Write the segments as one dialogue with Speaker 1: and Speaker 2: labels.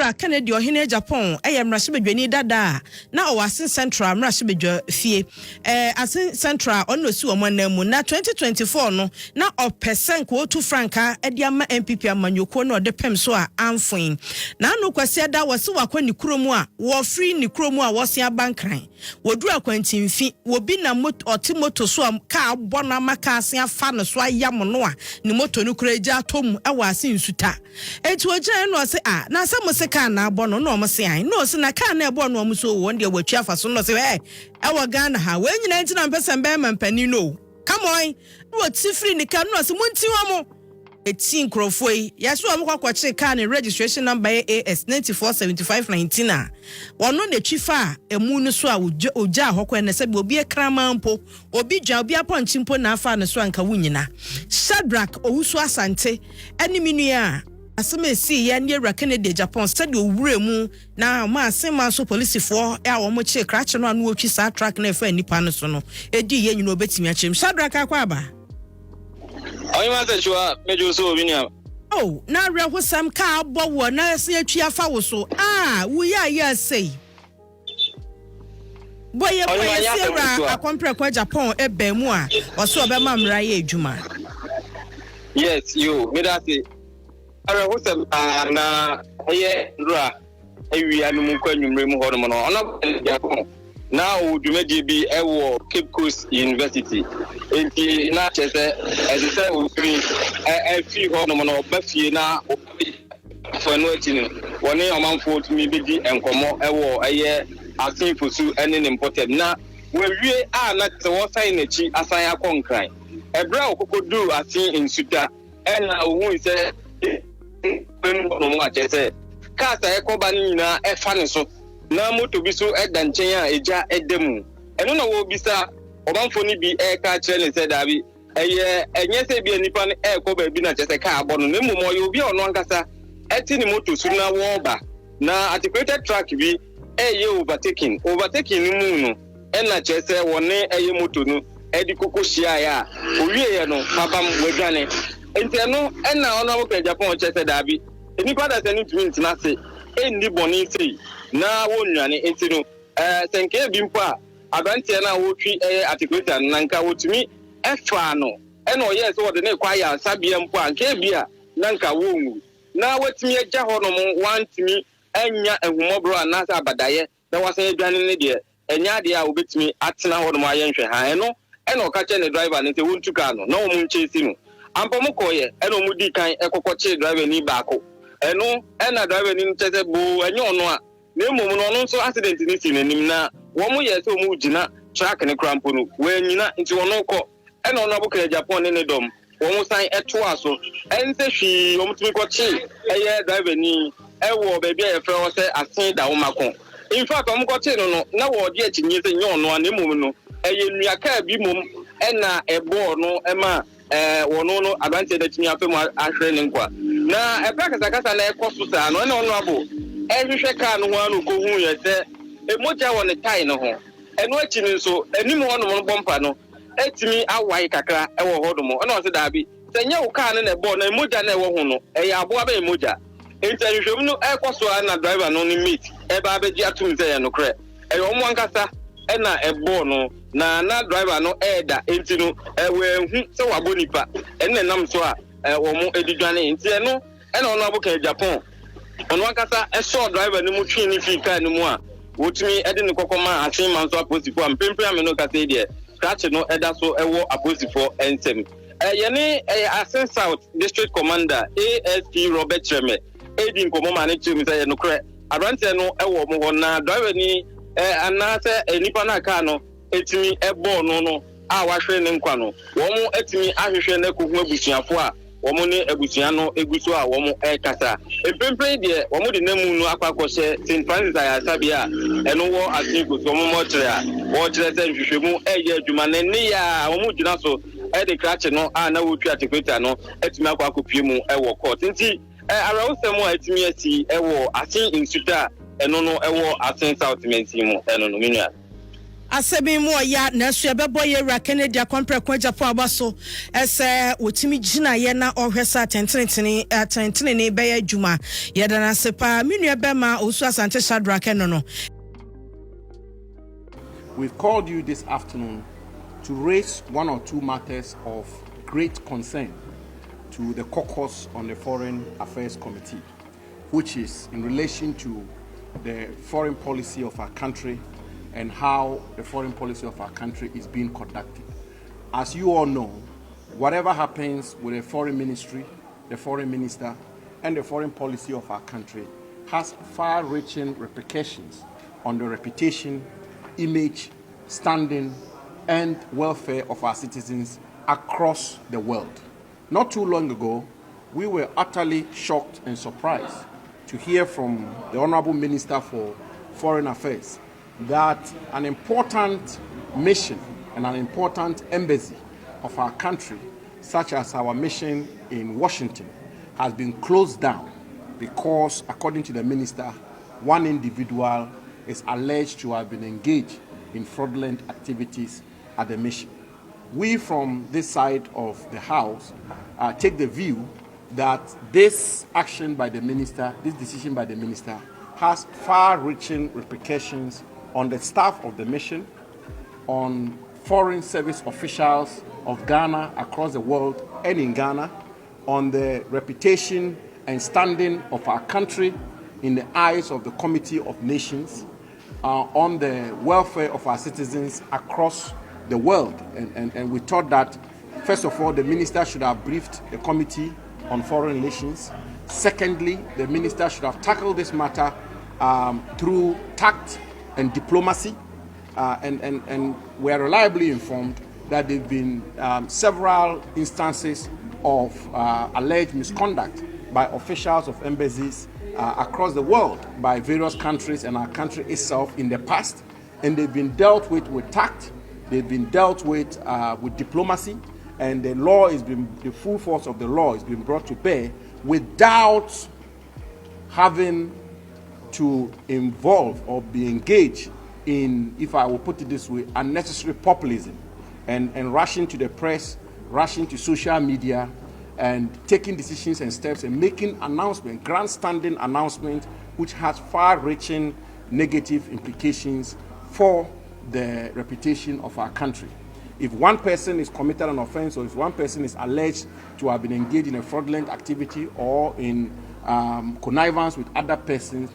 Speaker 1: Asu Kennedy Agyapong mmarahyɛbadwani dada na Asin Central mmarahyɛbadwa fie Asin Central ono si omonam na 2024 no na opesen ko 2 franka de ama NPP amanyoko no de pem so a amfon na no kwase da wose wakɔ ni kuromu a wo free ni kuromu a wose abankran woduru akwantimfi wobi na moto so ka abɔ na maka asen afa no so ayam no a ni moto no kura gya tom ɛwɔ asen nsuta etu ogyan no se a na asɛm se ka na abɔ no no se an no se na ka na ɛbɔ no so won de watwa afa so no se ɛwɔ Ghana ha we nyina ntina mpɛsɛm bɛ mampani no come on no tifri ni ka no se munti wa mo eti nkrofo yi yaso am kwakwache ka ne registration number AS 947519 a wono de twifa emu no so a oja ahokwa na sabi obi ekrama mpo obi dwa obi aponchi mpo na afa ne so anka wunyina Shadrack owusu asante eni minu a aseme si ya ne Kennedy Agyapong study owure mu na ma asema so police for a wo mo che krache no anu otwi sa track na efa nipa no so no edi ye nyina obetimi achim Shadrack akwa aba
Speaker 2: Oyi ma se chua mejo so obinia.
Speaker 1: Oh, na reho sam ka abɔ wo na se atwi afa wo so. Wo ya sei. Boye se ra akompre kwa Japan ebe mu a oso obema mra ye adwuma.
Speaker 2: Yes, you me that say. Reho sam na ye ra ewi anu mu kwa nwumre mu ho no no. Ona Japan. Now Udumedi be Cape Coast University. Enti na chese as I said we free honomono bafie na for no etini. One amanfo to me be di enkomo ewo eye asin fosu ene imported na we wie a na te wo sign echi asan akonkran. Ebra okokodu asin insuta ena ohun se ben no mo achese kasa ekoba ni na efa ne so na moto bi so edan chen a eja edemu eno na wo bisa obanfo ni bi ka kire ne se da bi eye enye se bi anipa ne ekoba bi na chese ka abọ no na mumo yo bi ono ankasa eti ni moto su na wo ba na articulated track bi eye overtaking ni mu no ena chese woni eye moto no edi koko hia ya owie ye no babam wadwane enti eno ena ono abọ Japan chese da bi enipa da se ni twin na se endi boni sei na wonwane enti no senke bi mpo a abantie na wotwi articulator nanka wotumi efa no ena oye se wode ne kwa ya sabia mpo a nke bi a nanka wonwu na wotumi agya ho no mo wantumi anya ehumobro anasa abadaye na wasan adwane ne de enya de a obetumi atena ho no aye nhwe ha eno ena okache ne driver ne se wontuka no na wo mu nchesi no ampo mo koye ena o mu di kan ekokoche driver ni baako eno ena driver ni nchese bo enye ono a na emu no no so accident ni si nanim na wo mu ye se o mu gina track ne crampo no we nyina nti wono ko ena ono abukere Japan ne dom wo mu san eto aso ense hwi wo mutumi ko chi eye driver ni ewo ba bia ye frɛ wo se asin da wo makon in fact wo mu ko chi no na wo de achinye se nye ono a na emu no eye nua ka bi mom ena ebo no ema wono no abante da timi afemu ahwere ne nkwa na ebra kasa na ekoso sa no na ono abo ehwehwe ka no ho anu ko hu ye se emoja won tai no ho eno achi ni so anim ho no bompa no etimi awai kakra ewo hodomo na o se da bi se nya wo ka na ebo na emoja na ewo ho no eya abo aba emoja enti ehwehwe no ekoso na driver no ni meet eba abeji atum se ye no kre eyo mo ankasa ena ebo no na driver no eda enti no we hu se wabonipa enne nam so a wo mo edidwane enti eno ena ono aboka Japan ono akasa eso driver ni mu twi ni fika ni mu a wotumi ede ne kokoma asen man so aposifo ampempe ameno kasa de scratch no eda so ewo aposifo ensem ye ne Asen South District Commander ASP Robert Cheme edin komo mane chimi say no kre abrante no ewo mo ho na driver ni anase enipa na ka no etimi ebo no a wahwe ne nkwa no wo mo etimi ahwehwe na kohu abusuafo a wo mo ne abusua no eguso a wo mo kasa empempe de wo mo de namu no akwakohye St Francis Ayasabia eno wo asigo so mo mo kire a wo kire se hwehwemu eye adwuma ne ne ya wo mo gyina so de krache no a na wo twa articulator no etimi akwakopie mu wo court nti arawusem a etimi ati wo asin insuta eno no ewo Asen South menti mu eno no minua
Speaker 1: Asebi mo ya na so ebebo ye ra Kennedy Agyapong abaso ese wotimi gina ye na ohwesa tentene be ya djuma ye da na sepa menu ebe ma osu asante Shadrack no.
Speaker 3: We've called you this afternoon to raise one or two matters of great concern to the caucus on the Foreign Affairs Committee, which is in relation to the foreign policy of our country and how the foreign policy of our country is being conducted. As you all know, whatever happens with the foreign ministry, the foreign minister, and the foreign policy of our country has far-reaching repercussions on the reputation, image, standing, and welfare of our citizens across the world. Not too long ago, we were utterly shocked and surprised to hear from the Honorable Minister for Foreign Affairs that an important mission and an important embassy of our country, such as our mission in Washington, has been closed down because, according to the minister, one individual is alleged to have been engaged in fraudulent activities at the mission. We from this side of the House take the view that this action by the minister, this decision by the minister, has far-reaching repercussions on the staff of the mission, on foreign service officials of Ghana across the world and in Ghana, on the reputation and standing of our country in the eyes of the Committee of Nations, on the welfare of our citizens across the world. And we thought that, first of all, the minister should have briefed the Committee on Foreign Relations. Secondly, the minister should have tackled this matter through tact and diplomacy, and we are reliably informed that there have been several instances of alleged misconduct by officials of embassies across the world by various countries and our country itself in the past, and they've been dealt with tact, they've been dealt with diplomacy, and the full force of the law is being brought to bear without having to involve or be engaged in, if I will put it this way, unnecessary populism and rushing to the press, rushing to social media, and taking decisions and steps and making announcements, grandstanding announcements, which has far-reaching negative implications for the reputation of our country. If one person is committed an offense, or if one person is alleged to have been engaged in a fraudulent activity or in connivance with other persons,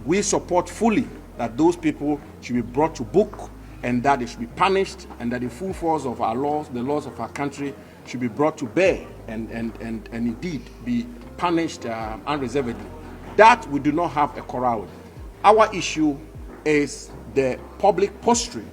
Speaker 3: we support fully that those people should be brought to book and that they should be punished, and that the full force of our laws, the laws of our country, should be brought to bear and indeed be punished unreservedly. That we do not have a quarrel with. Our issue is the public posturing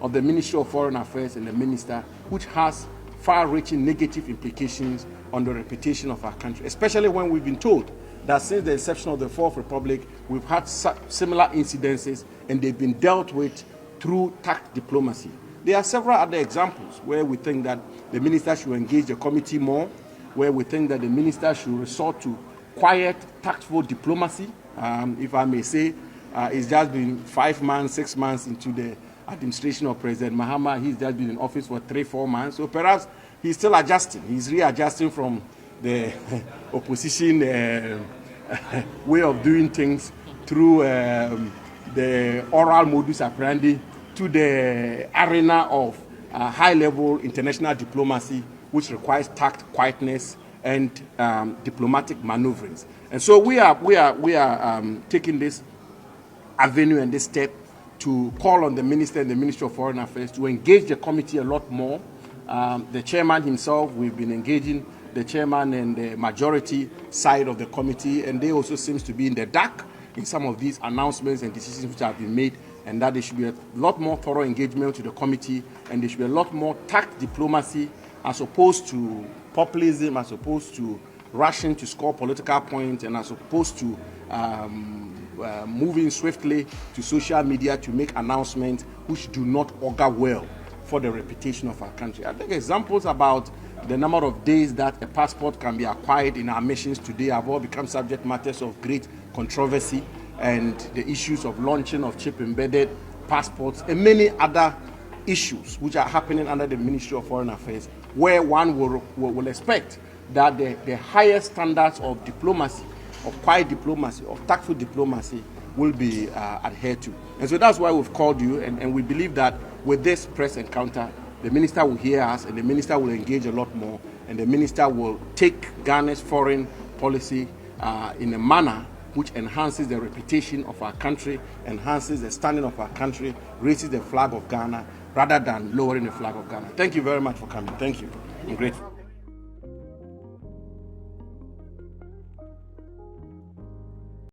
Speaker 3: of the Ministry of Foreign Affairs and the minister, which has far-reaching negative implications on the reputation of our country, especially when we've been told that since the inception of the Fourth Republic, we've had similar incidences and they've been dealt with through tact diplomacy. There are several other examples where we think that the minister should engage the committee more, where we think that the minister should resort to quiet, tactful diplomacy. If I may say, it's just been 5 months, 6 months into the administration of President Mahama. He's just been in office for 3-4 months. So perhaps he's still adjusting. He's readjusting from the opposition way of doing things through the oral modus operandi to the arena of high-level international diplomacy, which requires tact, quietness, and diplomatic maneuverings. And so we are taking this avenue and this step to call on the minister and the Ministry of Foreign Affairs to engage the committee a lot more. The chairman himself, we've been engaging the chairman and the majority side of the committee, and they also seems to be in the dark in some of these announcements and decisions which have been made, and that there should be a lot more thorough engagement to the committee, and there should be a lot more tact diplomacy as opposed to populism, as opposed to rushing to score political points, and as opposed to moving swiftly to social media to make announcements which do not augur well for the reputation of our country. I think examples about the number of days that a passport can be acquired in our missions today have all become subject matters of great controversy, and the issues of launching of chip-embedded passports, and many other issues which are happening under the Ministry of Foreign Affairs, where one will expect that the highest standards of diplomacy, of quiet diplomacy, of tactful diplomacy will be adhered to. And so that's why we've called you, and we believe that with this press encounter, the minister will hear us, and the minister will engage a lot more, and the minister will take Ghana's foreign policy in a manner which enhances the reputation of our country, enhances the standing of our country, raises the flag of Ghana, rather than lowering the flag of Ghana. Thank you very much for coming. Thank you. I'm grateful.